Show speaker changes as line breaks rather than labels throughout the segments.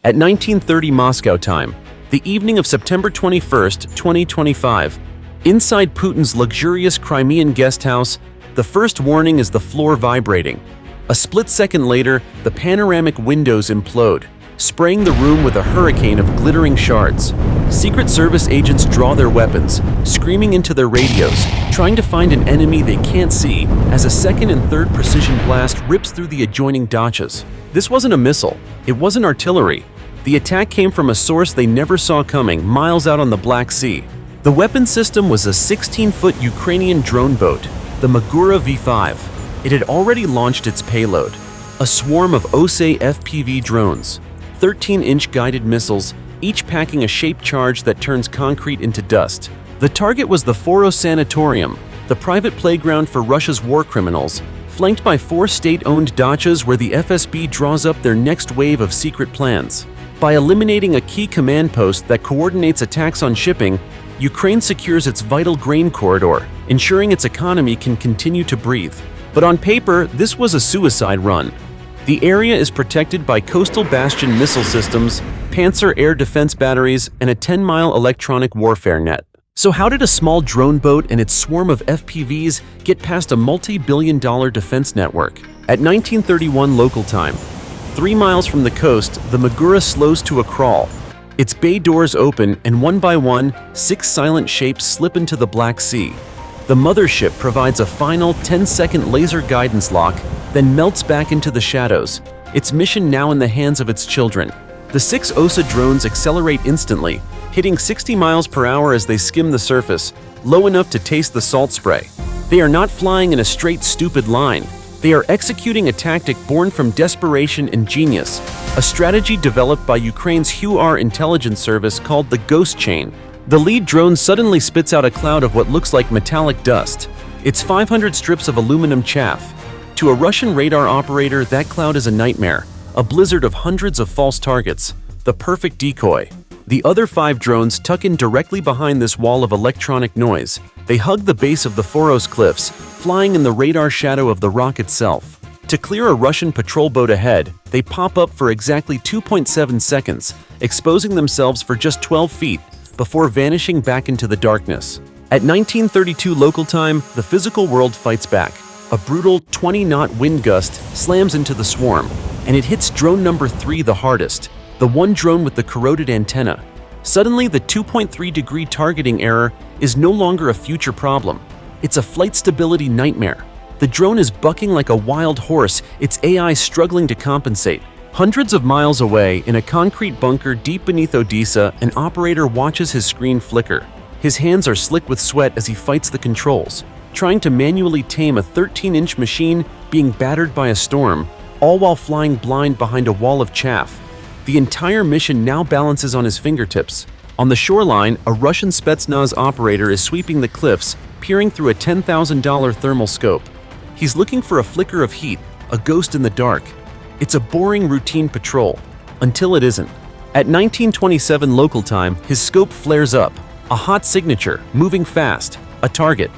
At 1930 Moscow time, the evening of September 21st, 2025, inside Putin's luxurious Crimean guest house, the first warning is the floor vibrating. A split second later, the panoramic windows implode, spraying the room with a hurricane of glittering shards. Secret Service agents draw their weapons, screaming into their radios, trying to find an enemy they can't see as a second and third precision blast rips through the adjoining dachas. This wasn't a missile. It wasn't artillery. The attack came from a source they never saw coming miles out on the Black Sea. The weapon system was a 16-foot Ukrainian drone boat, the Magura V5. It had already launched its payload, a swarm of OSE FPV drones, 13-inch guided missiles, each packing a shaped charge that turns concrete into dust. The target was the Foros Sanatorium, the private playground for Russia's war criminals, flanked by 4 state-owned dachas where the FSB draws up their next wave of secret plans. By eliminating a key command post that coordinates attacks on shipping, Ukraine secures its vital grain corridor, ensuring its economy can continue to breathe. But on paper, this was a suicide run. The area is protected by coastal bastion missile systems, Panzer air defense batteries, and a 10-mile electronic warfare net. So how did a small drone boat and its swarm of FPVs get past a multi-billion-dollar defense network? At 1931 local time, 3 miles from the coast, the Magura slows to a crawl. Its bay doors open, and one by one, 6 silent shapes slip into the Black Sea. The mothership provides a final 10-second laser guidance lock, then melts back into the shadows, its mission now in the hands of its children. The 6 OSA drones accelerate instantly, hitting 60 miles per hour as they skim the surface, low enough to taste the salt spray. They are not flying in a straight, stupid line. They are executing a tactic born from desperation and genius, a strategy developed by Ukraine's HUAR intelligence service called the Ghost Chain. The lead drone suddenly spits out a cloud of what looks like metallic dust. It's 500 strips of aluminum chaff. To a Russian radar operator, that cloud is a nightmare, a blizzard of hundreds of false targets, the perfect decoy. The other 5 drones tuck in directly behind this wall of electronic noise. They hug the base of the Foros cliffs, flying in the radar shadow of the rock itself. To clear a Russian patrol boat ahead, they pop up for exactly 2.7 seconds, exposing themselves for just 12 feet before vanishing back into the darkness. At 1932 local time, the physical world fights back. A brutal 20-knot wind gust slams into the swarm, and it hits drone number 3 the hardest, the one drone with the corroded antenna. Suddenly, the 2.3-degree targeting error is no longer a future problem. It's a flight stability nightmare. The drone is bucking like a wild horse, its AI struggling to compensate. Hundreds of miles away, in a concrete bunker deep beneath Odessa, an operator watches his screen flicker. His hands are slick with sweat as he fights the controls, trying to manually tame a 13-inch machine being battered by a storm, all while flying blind behind a wall of chaff. The entire mission now balances on his fingertips. On the shoreline, a Russian Spetsnaz operator is sweeping the cliffs, peering through a $10,000 thermal scope. He's looking for a flicker of heat, a ghost in the dark. It's a boring routine patrol, until it isn't. At 1927 local time, his scope flares up, a hot signature, moving fast, a target.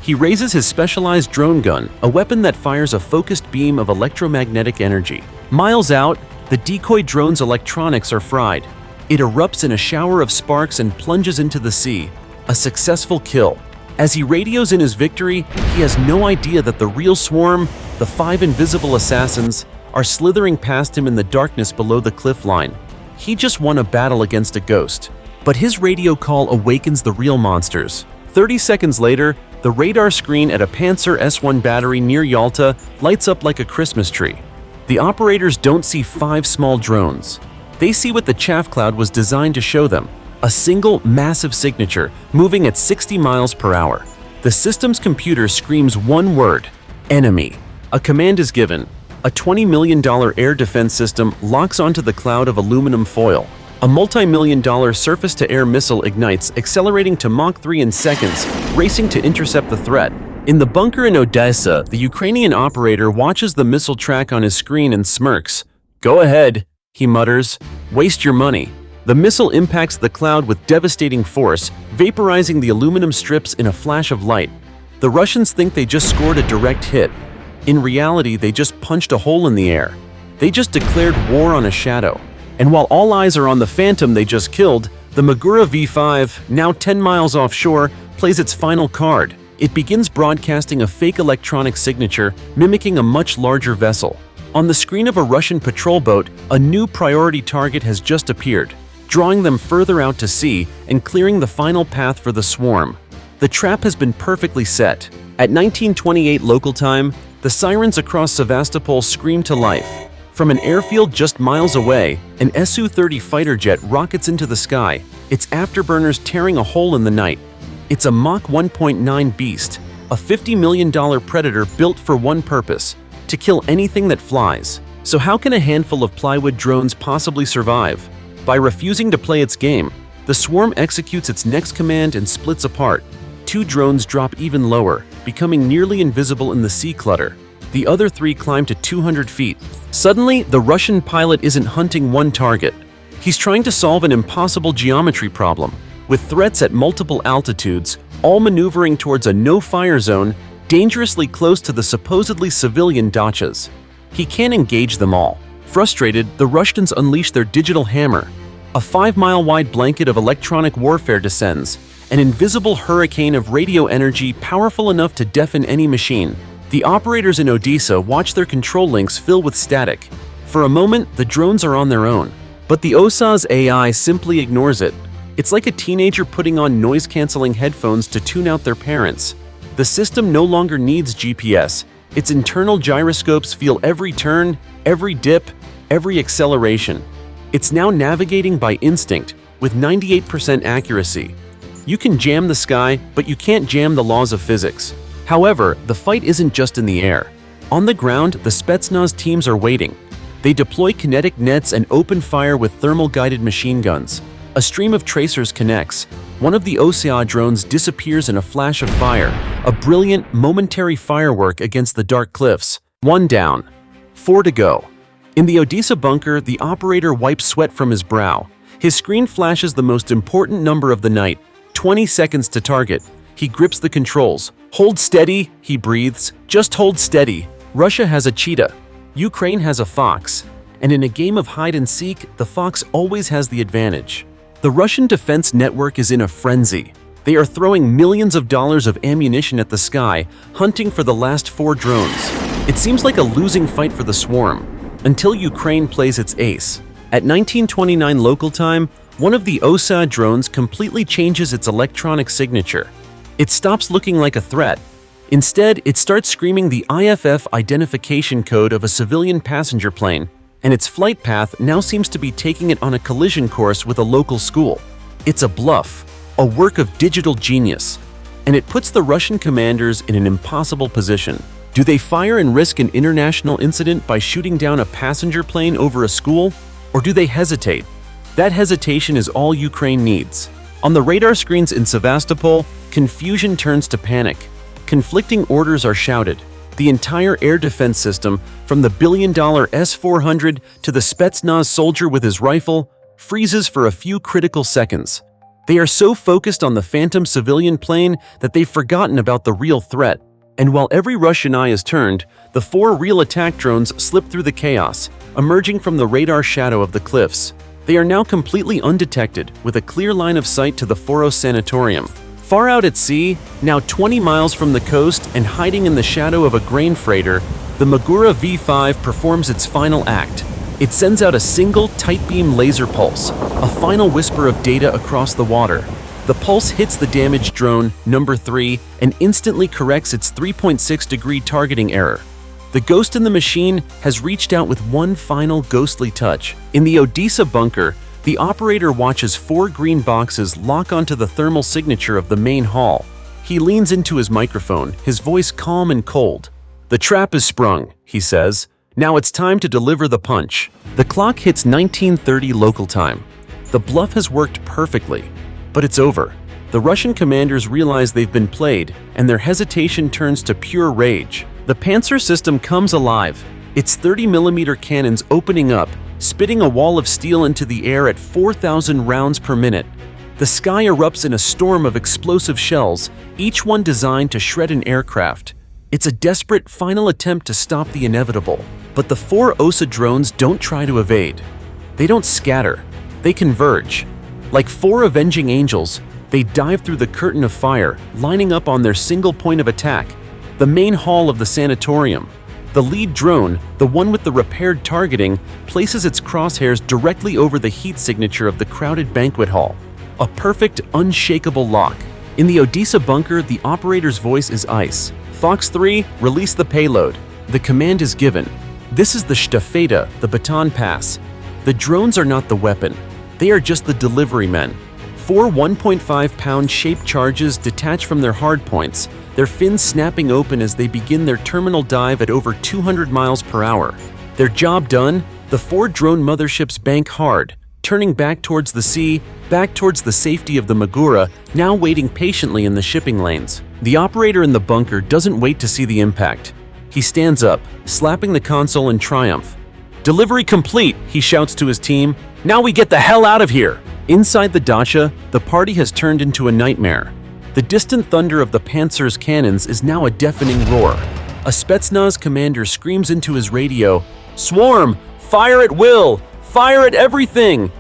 He raises his specialized drone gun, a weapon that fires a focused beam of electromagnetic energy. Miles out, the decoy drone's electronics are fried. It erupts in a shower of sparks and plunges into the sea. A successful kill. As he radios in his victory, he has no idea that the real swarm, the 5 invisible assassins, are slithering past him in the darkness below the cliff line. He just won a battle against a ghost. But his radio call awakens the real monsters. 30 seconds later, the radar screen at a Panzer S1 battery near Yalta lights up like a Christmas tree. The operators don't see 5 small drones. They see what the chaff cloud was designed to show them, a single massive signature moving at 60 miles per hour. The system's computer screams one word: enemy. A command is given. A $20 million air defense system locks onto the cloud of aluminum foil. A multi-million-dollar surface-to-air missile ignites, accelerating to Mach 3 in seconds, racing to intercept the threat. In the bunker in Odessa, the Ukrainian operator watches the missile track on his screen and smirks. "Go ahead," he mutters. "Waste your money." The missile impacts the cloud with devastating force, vaporizing the aluminum strips in a flash of light. The Russians think they just scored a direct hit. In reality, they just punched a hole in the air. They just declared war on a shadow. And while all eyes are on the Phantom they just killed, the Magura V5, now 10 miles offshore, plays its final card. It begins broadcasting a fake electronic signature mimicking a much larger vessel. On the screen of a Russian patrol boat, a new priority target has just appeared, drawing them further out to sea and clearing the final path for the swarm. The trap has been perfectly set. At 1928 local time, the sirens across Sevastopol scream to life. From an airfield just miles away, an Su-30 fighter jet rockets into the sky, its afterburners tearing a hole in the night. It's a Mach 1.9 beast, a $50 million predator built for one purpose: to kill anything that flies. So how can a handful of plywood drones possibly survive? By refusing to play its game, the swarm executes its next command and splits apart. 2 drones drop even lower, becoming nearly invisible in the sea clutter. The other 3 climb to 200 feet. Suddenly, the Russian pilot isn't hunting one target. He's trying to solve an impossible geometry problem, with threats at multiple altitudes, all maneuvering towards a no-fire zone dangerously close to the supposedly civilian dachas. He can't engage them all. Frustrated, the Russians unleash their digital hammer. A 5-mile-wide blanket of electronic warfare descends, an invisible hurricane of radio energy powerful enough to deafen any machine. The operators in Odessa watch their control links fill with static. For a moment, the drones are on their own. But the OSA's AI simply ignores it. It's like a teenager putting on noise-canceling headphones to tune out their parents. The system no longer needs GPS. Its internal gyroscopes feel every turn, every dip, every acceleration. It's now navigating by instinct, with 98% accuracy. You can jam the sky, but you can't jam the laws of physics. However, the fight isn't just in the air. On the ground, the Spetsnaz teams are waiting. They deploy kinetic nets and open fire with thermal-guided machine guns. A stream of tracers connects. One of the OSA drones disappears in a flash of fire, a brilliant, momentary firework against the dark cliffs. 1 down. 4 to go. In the Odessa bunker, the operator wipes sweat from his brow. His screen flashes the most important number of the night: 20 seconds to target. He grips the controls. "Hold steady," he breathes. "Just hold steady." Russia has a cheetah. Ukraine has a fox. And in a game of hide-and-seek, the fox always has the advantage. The Russian defense network is in a frenzy. They are throwing millions of dollars of ammunition at the sky, hunting for the last 4 drones. It seems like a losing fight for the swarm, until Ukraine plays its ace. At 1929 local time, one of the OSA drones completely changes its electronic signature. It stops looking like a threat. Instead, it starts screaming the IFF identification code of a civilian passenger plane, and its flight path now seems to be taking it on a collision course with a local school. It's a bluff, a work of digital genius, and it puts the Russian commanders in an impossible position. Do they fire and risk an international incident by shooting down a passenger plane over a school, or do they hesitate? That hesitation is all Ukraine needs. On the radar screens in Sevastopol, confusion turns to panic. Conflicting orders are shouted. The entire air defense system, from the billion-dollar S-400 to the Spetsnaz soldier with his rifle, freezes for a few critical seconds. They are so focused on the phantom civilian plane that they've forgotten about the real threat. And while every Russian eye is turned, the 4 real attack drones slip through the chaos, emerging from the radar shadow of the cliffs. They are now completely undetected, with a clear line of sight to the Foros Sanatorium. Far out at sea, now 20 miles from the coast and hiding in the shadow of a grain freighter, the Magura V5 performs its final act. It sends out a single tight-beam laser pulse, a final whisper of data across the water. The pulse hits the damaged drone, number 3, and instantly corrects its 3.6-degree targeting error. The ghost in the machine has reached out with one final ghostly touch. In the Odessa bunker, the operator watches 4 green boxes lock onto the thermal signature of the main hall. He leans into his microphone, his voice calm and cold. "The trap is sprung," he says. "Now it's time to deliver the punch." The clock hits 1930 local time. The bluff has worked perfectly, but it's over. The Russian commanders realize they've been played, and their hesitation turns to pure rage. The Panzer system comes alive, its 30mm cannons opening up, spitting a wall of steel into the air at 4,000 rounds per minute. The sky erupts in a storm of explosive shells, each one designed to shred an aircraft. It's a desperate final attempt to stop the inevitable. But the 4 OSA drones don't try to evade. They don't scatter, they converge. Like four avenging angels, they dive through the curtain of fire, lining up on their single point of attack, the main hall of the sanatorium. The lead drone, the one with the repaired targeting, places its crosshairs directly over the heat signature of the crowded banquet hall. A perfect, unshakable lock. In the Odessa bunker, the operator's voice is ice. Fox 3, release the payload. The command is given. This is the Stafeta, the baton pass. The drones are not the weapon. They are just the delivery men. Four 1.5-pound shaped charges detach from their hardpoints, their fins snapping open as they begin their terminal dive at over 200 miles per hour. Their job done, the four drone motherships bank hard, turning back towards the sea, back towards the safety of the Magura, now waiting patiently in the shipping lanes. The operator in the bunker doesn't wait to see the impact. He stands up, slapping the console in triumph. "Delivery complete," he shouts to his team. "Now we get the hell out of here!" Inside the dacha, the party has turned into a nightmare. The distant thunder of the Panzer's cannons is now a deafening roar. A Spetsnaz commander screams into his radio, "Swarm! Fire at will! Fire at everything!"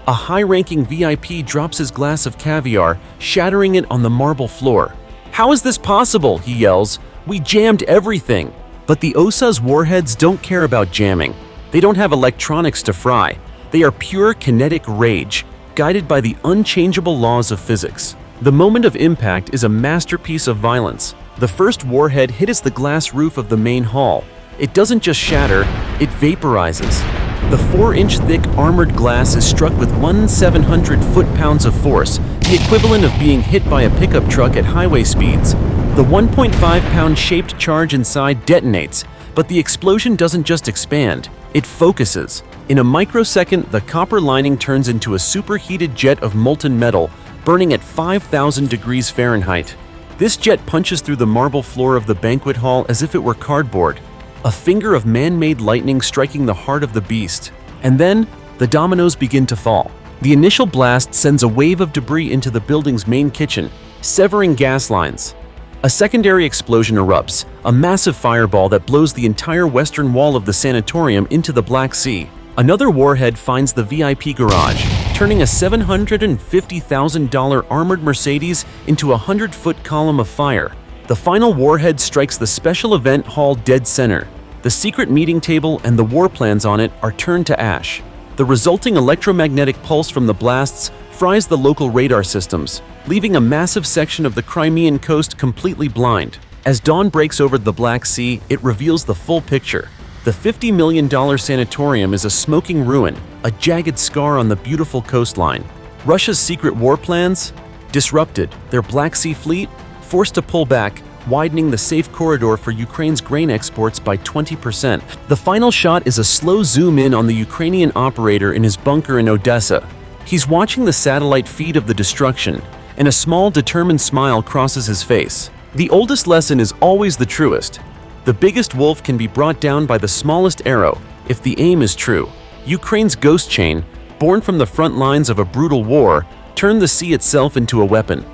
A high-ranking VIP drops his glass of caviar, shattering it on the marble floor. "How is this possible?" he yells. "We jammed everything!" But the OSA's warheads don't care about jamming. They don't have electronics to fry. They are pure kinetic rage, guided by the unchangeable laws of physics. The moment of impact is a masterpiece of violence. The first warhead hits the glass roof of the main hall. It doesn't just shatter, it vaporizes. The 4-inch thick armored glass is struck with 1,700 foot-pounds of force, the equivalent of being hit by a pickup truck at highway speeds. The 1.5-pound shaped charge inside detonates, but the explosion doesn't just expand, it focuses. In a microsecond, the copper lining turns into a superheated jet of molten metal, burning at 5,000 degrees Fahrenheit. This jet punches through the marble floor of the banquet hall as if it were cardboard, a finger of man-made lightning striking the heart of the beast. And then, the dominoes begin to fall. The initial blast sends a wave of debris into the building's main kitchen, severing gas lines. A secondary explosion erupts, a massive fireball that blows the entire western wall of the sanatorium into the Black Sea. Another warhead finds the VIP garage, turning a $750,000 armored Mercedes into a 100-foot column of fire. The final warhead strikes the special event hall dead center. The secret meeting table and the war plans on it are turned to ash. The resulting electromagnetic pulse from the blasts fries the local radar systems, leaving a massive section of the Crimean coast completely blind. As dawn breaks over the Black Sea, it reveals the full picture. The $50 million sanatorium is a smoking ruin, a jagged scar on the beautiful coastline. Russia's secret war plans? Disrupted, their Black Sea fleet forced to pull back, widening the safe corridor for Ukraine's grain exports by 20%. The final shot is a slow zoom in on the Ukrainian operator in his bunker in Odessa. He's watching the satellite feed of the destruction, and a small, determined smile crosses his face. The oldest lesson is always the truest. The biggest wolf can be brought down by the smallest arrow, if the aim is true. Ukraine's ghost chain, born from the front lines of a brutal war, turned the sea itself into a weapon.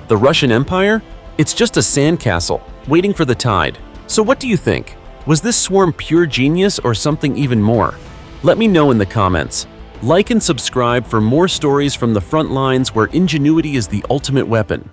The Russian Empire? It's just a sandcastle, waiting for the tide. So what do you think? Was this swarm pure genius or something even more? Let me know in the comments. Like and subscribe for more stories from the front lines where ingenuity is the ultimate weapon.